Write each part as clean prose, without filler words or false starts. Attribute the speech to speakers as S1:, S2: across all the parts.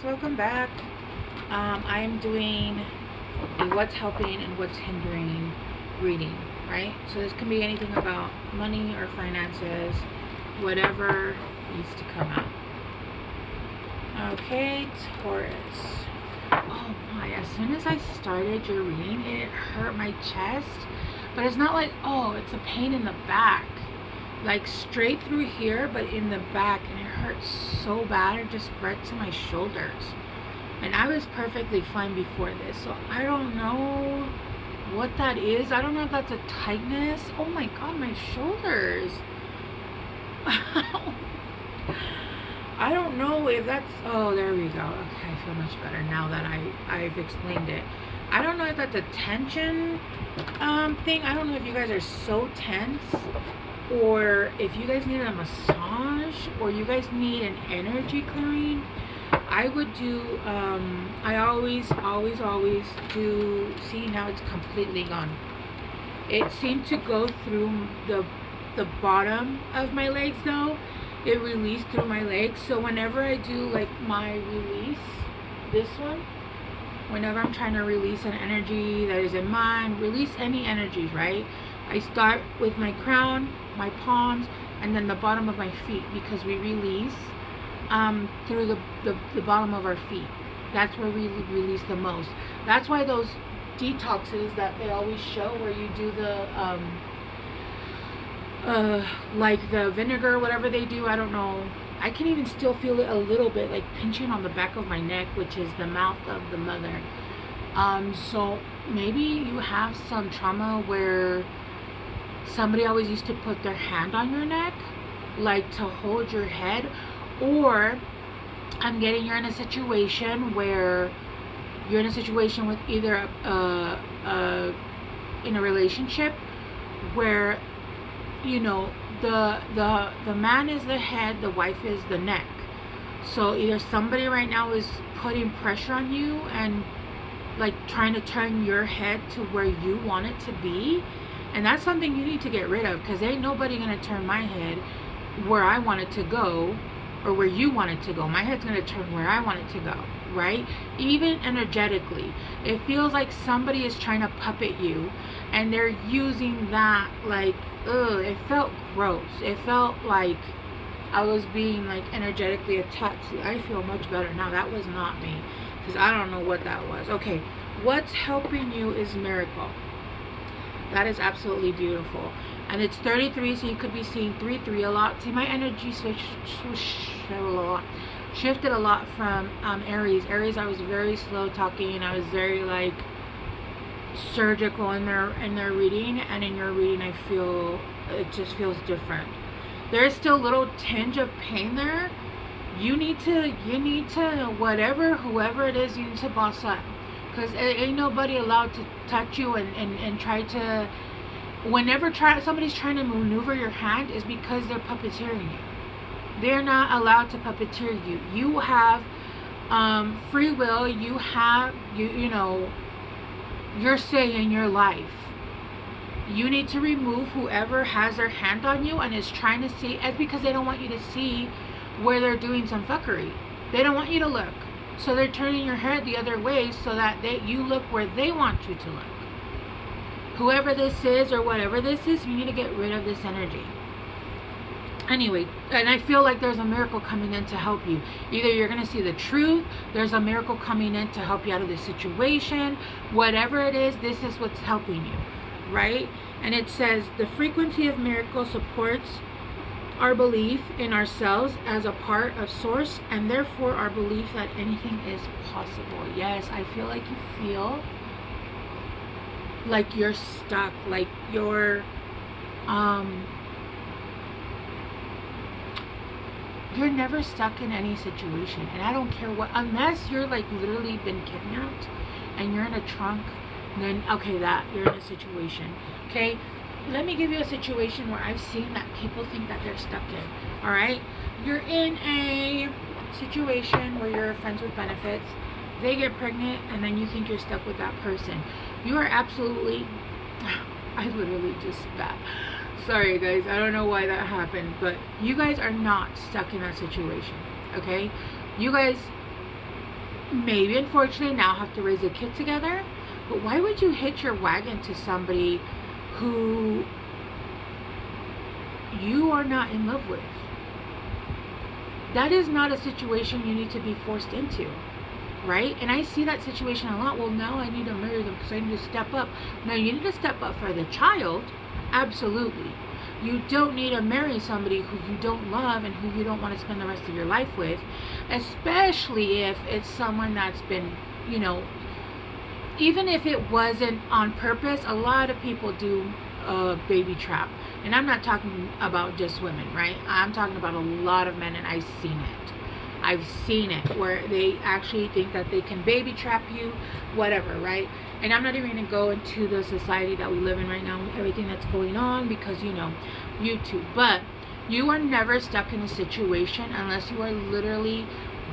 S1: welcome back. I'm doing a what's helping and what's hindering reading, right? So this can be anything about money or finances, whatever needs to come out. Okay, Taurus. Oh my, as soon as I started your reading, it hurt my chest, but it's not like, oh, it's a pain in the back. Like straight through here, but in the back, and it hurts so bad. It just spread to my shoulders, and I was perfectly fine before this, so I don't know what that is. I don't know if that's a tightness. Oh my god, my shoulders. I don't know if that's, oh, there we go. Okay, I feel much better now that I've explained it. I don't know if that's a tension thing. I don't know if you guys are so tense, or if you guys need a massage, or you guys need an energy clearing. I would do I always do, see, now it's completely gone. It seemed to go through the bottom of my legs though. It released through my legs. So whenever I do like my release, this one, whenever I'm trying to release an energy that is in mine, release any energies, right? I start with my crown, my palms, and then the bottom of my feet, because we release through the bottom of our feet. That's where we release the most. That's why those detoxes that they always show, where you do the like the vinegar, whatever they do, I don't know. I can even still feel it a little bit, like pinching on the back of my neck, which is the mouth of the mother. So maybe you have some trauma where somebody always used to put their hand on your neck, like to hold your head. Or I'm getting you're in a situation where you're in a situation with either in a relationship where, you know, the man is the head, the wife is the neck. So either somebody right now is putting pressure on you and like trying to turn your head to where you want it to be, and that's something you need to get rid of, because ain't nobody gonna turn my head where I want it to go, or where you want it to go. My head's gonna turn where I want it to go, right? Even energetically, it feels like somebody is trying to puppet you, and they're using that, like, ugh, it felt gross. It felt like I was being like energetically attacked. See, I feel much better now. That was not me, because I don't know what that was. Okay, what's helping you is miracle. That is absolutely beautiful. And it's 33, so you could be seeing 3-3 a lot. See, my energy shifted a lot from Aries. Aries, I was very slow talking. I was very like surgical in their reading, and in your reading I feel it just feels different. There is still a little tinge of pain there. You need to whoever it is, you need to boss up, because ain't nobody allowed to touch you and try to, whenever somebody's trying to maneuver your hand, is because they're puppeteering you. They're not allowed to puppeteer you. You have free will. You have you know your say in your life. You need to remove whoever has their hand on you and is trying to see. It's because they don't want you to see where they're doing some fuckery. They don't want you to look, so they're turning your head the other way so that you look where they want you to look. Whoever this is or whatever this is, you need to get rid of this energy. Anyway, and I feel like there's a miracle coming in to help you. Either you're going to see the truth, there's a miracle coming in to help you out of this situation. Whatever it is, this is what's helping you, right? And it says the frequency of miracle supports our belief in ourselves as a part of source, and therefore our belief that anything is possible. Yes, I feel like you feel like you're stuck, like you're never stuck in any situation. And I don't care what, unless you're like literally been kidnapped and you're in a trunk, then okay, that you're in a situation. Okay, let me give you a situation where I've seen that people think that they're stuck in. All right, you're in a situation where you're friends with benefits, they get pregnant, and then you think you're stuck with that person. You are absolutely, I literally just spat. Sorry guys, I don't know why that happened, but you guys are not stuck in that situation, okay? You guys maybe unfortunately now have to raise a kid together. But why would you hitch your wagon to somebody who you are not in love with? That is not a situation you need to be forced into, right? And I see that situation a lot. Well, now I need to marry them because I need to step up. No, you need to step up for the child. Absolutely. You don't need to marry somebody who you don't love and who you don't want to spend the rest of your life with, especially if it's someone that's been, you know, even if it wasn't on purpose. A lot of people do a baby trap. And I'm not talking about just women, right? I'm talking about a lot of men, and I've seen it. I've seen it where they actually think that they can baby trap you, whatever, right? And I'm not even going to go into the society that we live in right now, everything that's going on, because, you know, YouTube. But you are never stuck in a situation unless you are literally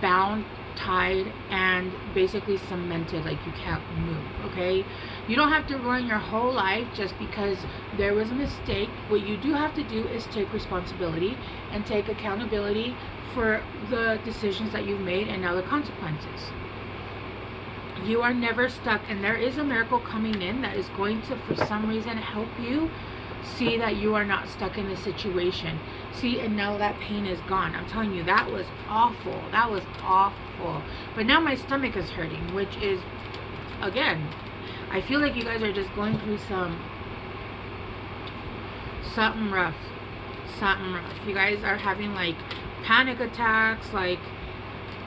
S1: bound, tied, and basically cemented, like you can't move, okay? You don't have to ruin your whole life just because there was a mistake. What you do have to do is take responsibility and take accountability for the decisions that you've made and now the consequences. You are never stuck, and there is a miracle coming in that is going to, for some reason, help you see that you are not stuck in a situation. See, and now that pain is gone. I'm telling you, that was awful. That was awful. But now my stomach is hurting, which is, again, I feel like you guys are just going through something rough. Something rough. You guys are having like panic attacks. Like,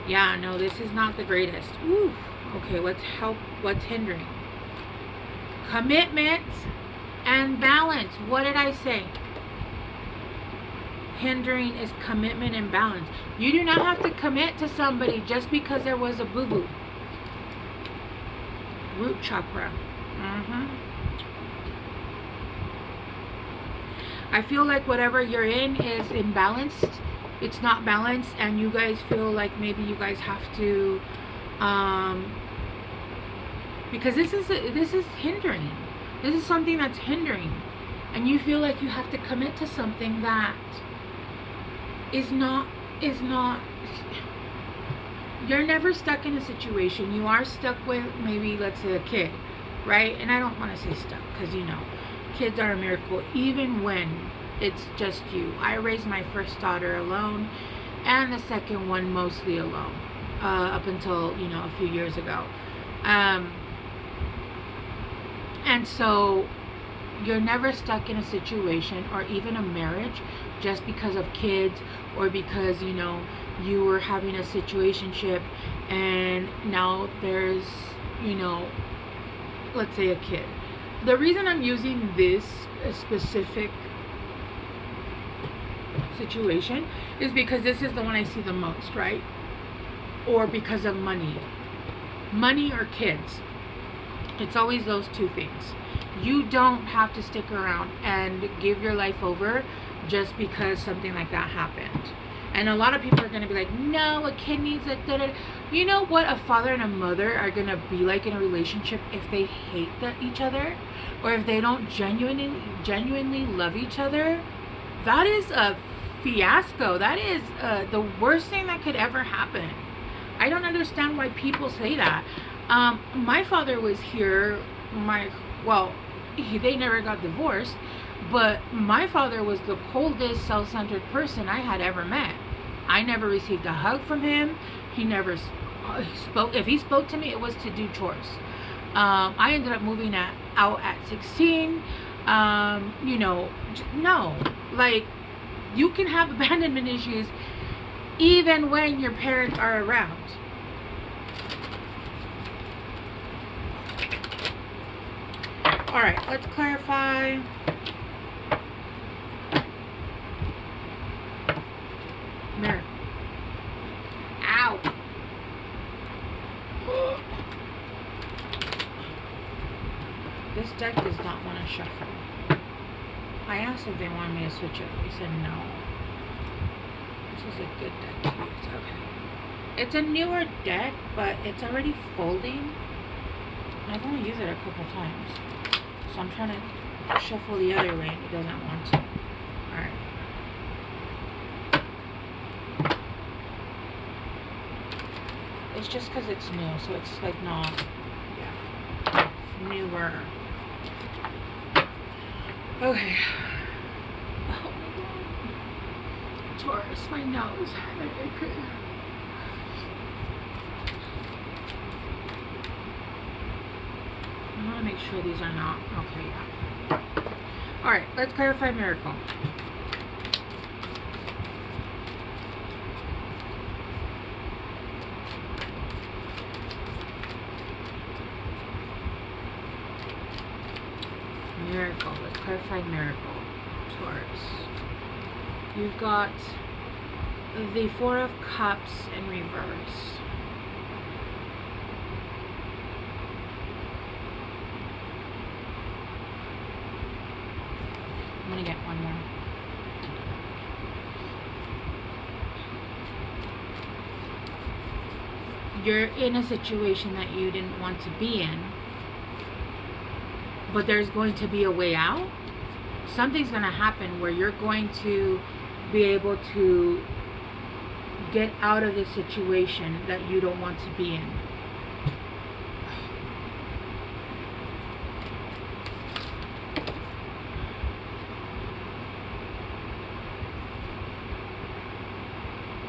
S1: yeah, no, this is not the greatest. Ooh. Okay, what's hindering? Commitment and balance. What did I say? Hindering is commitment and balance. You do not have to commit to somebody just because there was a boo-boo. Root chakra. I feel like whatever you're in is imbalanced. It's not balanced, and you guys feel like maybe you guys have to, because this is hindering. This is something that's hindering, and you feel like you have to commit to something that is not. You're never stuck in a situation. You are stuck with, maybe, let's say, a kid, right? And I don't want to say stuck because, you know, kids are a miracle even when it's just you. I raised my first daughter alone, and the second one mostly alone, up until, you know, a few years ago. And so you're never stuck in a situation or even a marriage just because of kids, or because, you know, you were having a situationship and now there's, you know, let's say a kid. The reason I'm using this specific situation is because this is the one I see the most, right? Or because of money or kids. It's always those two things. You don't have to stick around and give your life over just because something like that happened. And a lot of people are going to be like, no, a kid needs a da-da-da. You know what a father and a mother are going to be like in a relationship if they hate each other, or if they don't genuinely love each other? That is a fiasco. That is the worst thing that could ever happen. I don't understand why people say that. My father was here. They never got divorced, but my father was the coldest, self-centered person I had ever met. I never received a hug from him. He never spoke. If he spoke to me, it was to do chores. I ended up moving out at 16. You know, no, like, you can have abandonment issues even when your parents are around. All right, let's clarify. There. Ow. This deck does not want to shuffle. I asked if they wanted me to switch it. They said no. This is a good deck to use. Okay. It's a newer deck, but it's already folding. I've only used it a couple times. So I'm trying to shuffle the other way, and it doesn't want to. Alright. It's just because it's new, so it's like not newer. Okay. Oh my god. Taurus, my nose. I want to make sure these are not. Okay, yeah. Alright, let's clarify miracle. Miracle. Let's clarify miracle. Taurus. You've got the Four of Cups in reverse. I'm gonna get one more. You're in a situation that you didn't want to be in, but there's going to be a way out. Something's going to happen where you're going to be able to get out of the situation that you don't want to be in.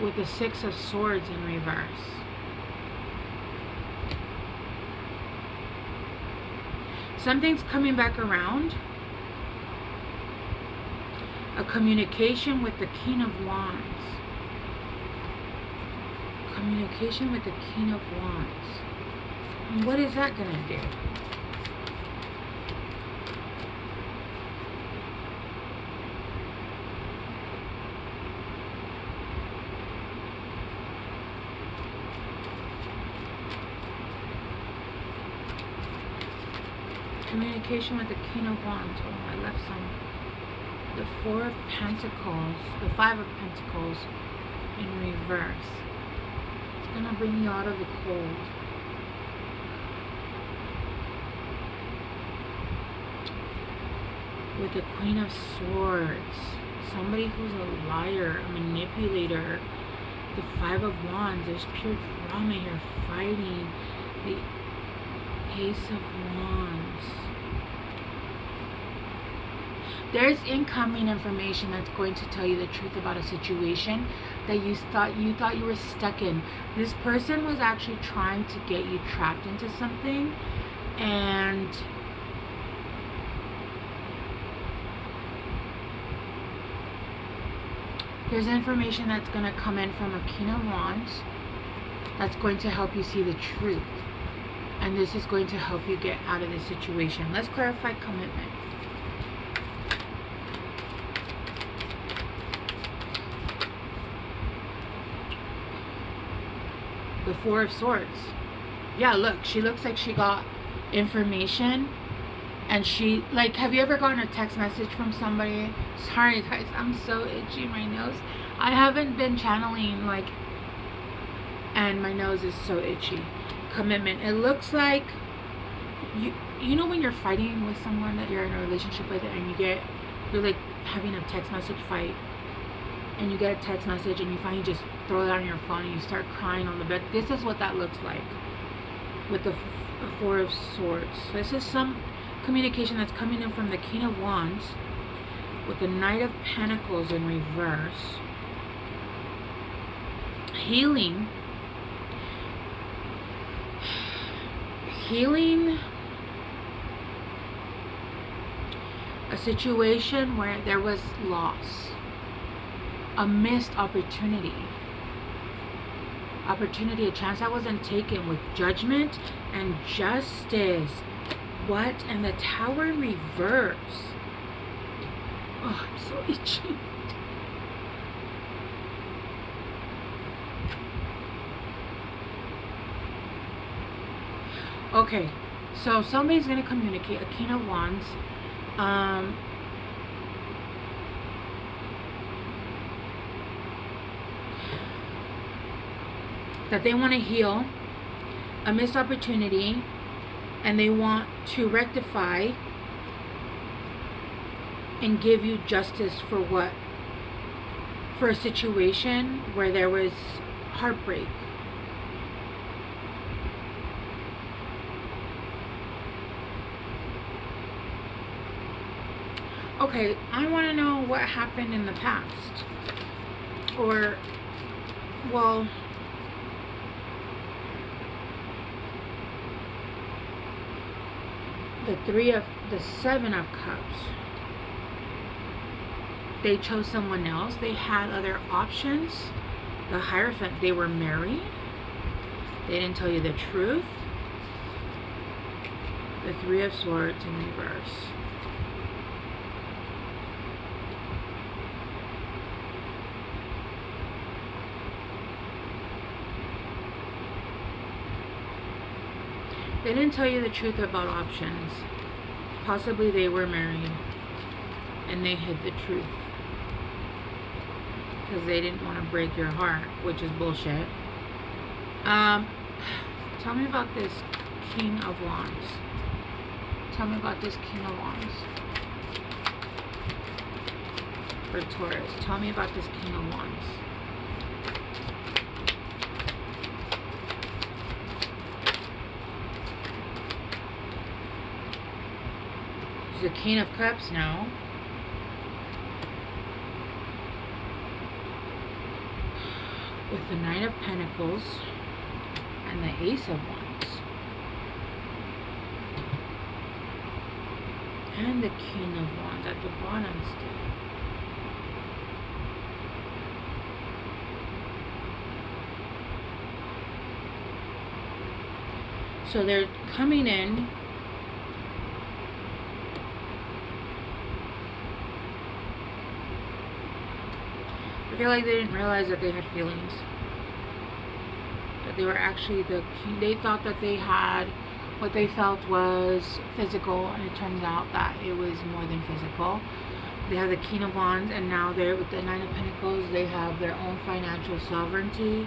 S1: With the Six of Swords in reverse. Something's coming back around. A communication with the King of Wands. Communication with the King of Wands. And what is that going to do? Communication with the King of Wands. Oh, I left some. The Four of Pentacles, the Five of Pentacles in reverse. It's going to bring you out of the cold. With the Queen of Swords. Somebody who's a liar, a manipulator. The Five of Wands. There's pure drama here, fighting. The Ace of Wands. There's incoming information that's going to tell you the truth about a situation that you thought you were stuck in. This person was actually trying to get you trapped into something, and there's information that's going to come in from a King of Wands that's going to help you see the truth. And this is going to help you get out of this situation. Let's clarify commitment. The Four of Swords. Yeah, look, she looks like she got information, and she, like, have you ever gotten a text message from somebody? Sorry guys, I'm so itchy, my nose. I haven't been channeling, like, and my nose is so itchy. Commitment. It looks like you know when you're fighting with someone that you're in a relationship with, and you're like having a text message fight, and you get a text message and you finally just throw it on your phone and you start crying on the bed. This is what that looks like with the Four of Swords. This is some communication that's coming in from the King of Wands with the Knight of Pentacles in reverse. Healing a situation where there was loss, a missed opportunity, a chance that wasn't taken, with judgment and justice. What? And the Tower in reverse. Oh, I'm so itchy. Okay, so somebody's going to communicate, a King of Wands. That they want to heal a missed opportunity, and they want to rectify and give you justice for a situation where there was heartbreak. Okay, I want to know what happened in the past. Or, well, the Seven of Cups. They chose someone else. They had other options. The Hierophant, they were married. They didn't tell you the truth. The Three of Swords in reverse. They didn't tell you the truth about options. Possibly they were married and they hid the truth because they didn't want to break your heart, which is bullshit. Tell me about this King of Wands. Tell me about this King of Wands for Taurus. Tell me about this King of Wands. The King of Cups now. With the Knight of Pentacles and the Ace of Wands. And the King of Wands at the bottom still. So they're coming in. I feel like they didn't realize that they had feelings. That they were actually the king. They thought that they had what they felt was physical, and it turns out that it was more than physical. They have the King of Wands, and now they're with the Nine of Pentacles. They have their own financial sovereignty.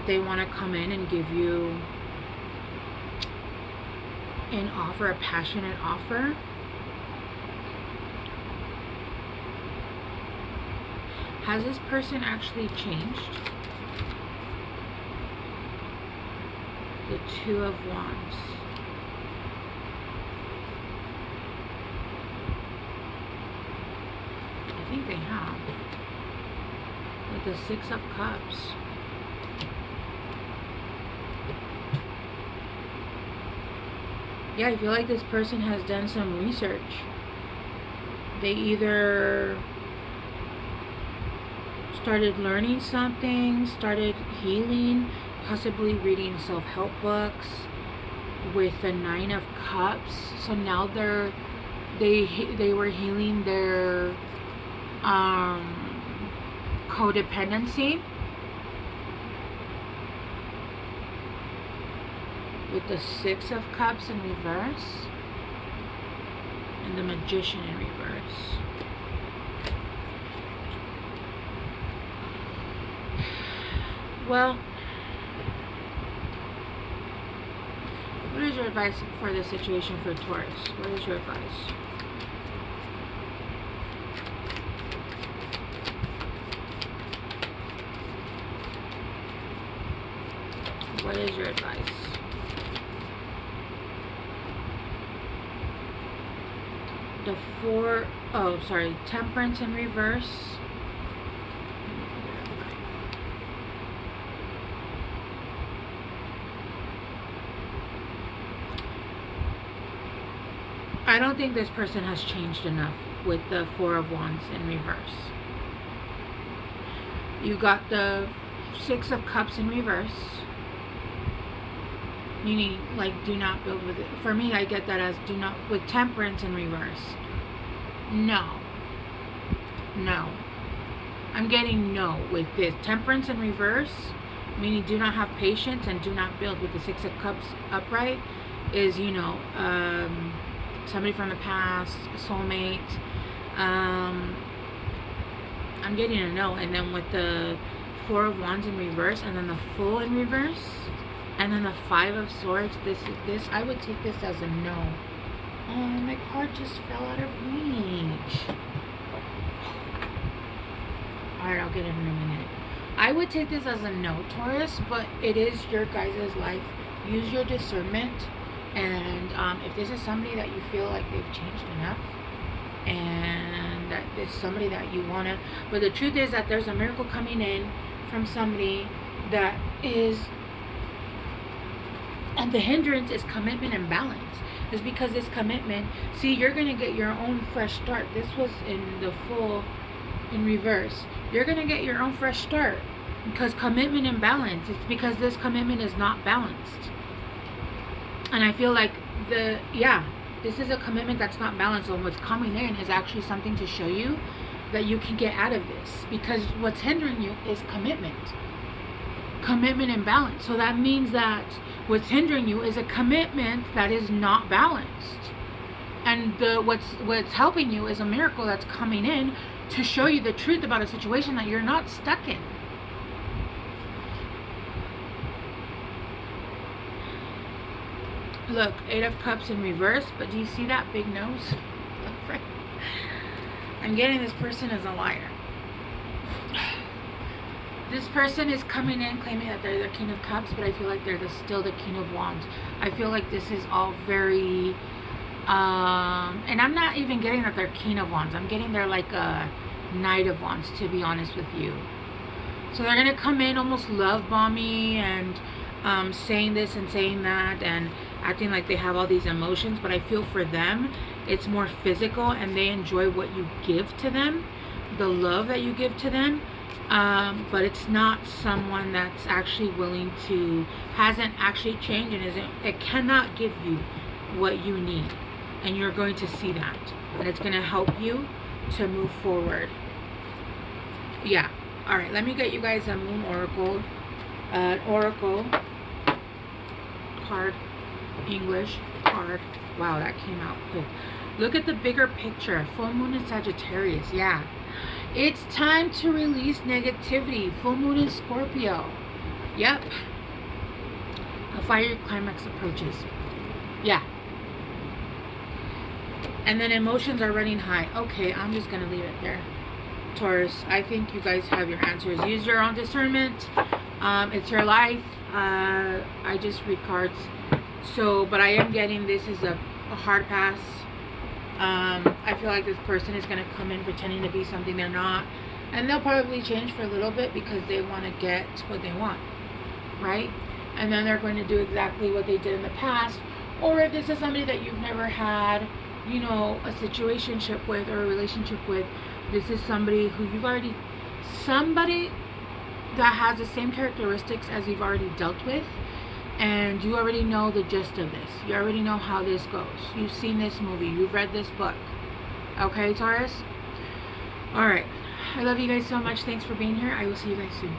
S1: They want to come in and give you an offer, a passionate offer. Has this person actually changed? The Two of Wands. I think they have. With the Six of Cups. Yeah, I feel like this person has done some research. They either started learning something, started healing, possibly reading self-help books with the Nine of Cups. So now they were healing their codependency with the Six of Cups in reverse and the Magician in reverse. Well, what is your advice for this situation for Taurus? What is your advice? What is your advice? The Temperance in reverse. I don't think this person has changed enough with the Four of Wands in reverse. You got the Six of Cups in reverse. Meaning, like, do not build with it. For me, I get that as do not, with Temperance in reverse. No. No. I'm getting no with this. Temperance in reverse, meaning do not have patience and do not build with the Six of Cups upright, is, you know, somebody from the past, a soulmate. I'm getting a no. And then with the Four of Wands in reverse, and then the Fool in reverse, and then the Five of Swords, this I would take this as a no. Oh, my card just fell out of reach. Alright, I'll get it in a minute. I would take this as a no, Taurus, but it is your guys' life. Use your discernment. And if this is somebody that you feel like they've changed enough, and that it's somebody that you want to, but the truth is that there's a miracle coming in from somebody that is, and the hindrance is commitment and balance. Is because this commitment, see, you're going to get your own fresh start. This was in the full, in reverse. You're going to get your own fresh start because commitment and balance. It's because this commitment is not balanced. And I feel like this is a commitment that's not balanced. And what's coming in is actually something to show you that you can get out of this, because what's hindering you is commitment and balance. So that means that what's hindering you is a commitment that is not balanced, and what's helping you is a miracle that's coming in to show you the truth about a situation that you're not stuck in. Look, 8 of Cups in reverse, but do you see that big nose? I'm getting this person is a liar. This person is coming in claiming that they're the King of Cups, but I feel like they're still the King of Wands. I feel like this is all very, and I'm not even getting that they're King of Wands. I'm getting they're like a Knight of Wands, to be honest with you. So they're going to come in almost love bomby and saying this and saying that and acting like they have all these emotions, but I feel for them it's more physical, and they enjoy what you give to them, the love that you give to them. But it's not someone that's actually willing to, hasn't actually changed, and it cannot give you what you need, and you're going to see that, and it's going to help you to move forward. Yeah. All right, let me get you guys a Moon Oracle, Oracle card, English card. Wow, that came out quick. Look at the bigger picture. Full moon in Sagittarius. Yeah. It's time to release negativity. Full moon in Scorpio. Yep. A fiery climax approaches. Yeah. And then emotions are running high. Okay, I'm just going to leave it there. Taurus, I think you guys have your answers. Use your own discernment. It's your life. I just read cards. So, but I am getting this is a hard pass. I feel like this person is going to come in pretending to be something they're not, and they'll probably change for a little bit because they want to get what they want, right? And then they're going to do exactly what they did in the past. Or if this is somebody that you've never had, you know, a situationship with or a relationship with, this is somebody who you've already, somebody that has the same characteristics as you've already dealt with. And you already know the gist of this. You already know how this goes. You've seen this movie. You've read this book. Okay, Taurus? Alright. I love you guys so much. Thanks for being here. I will see you guys soon.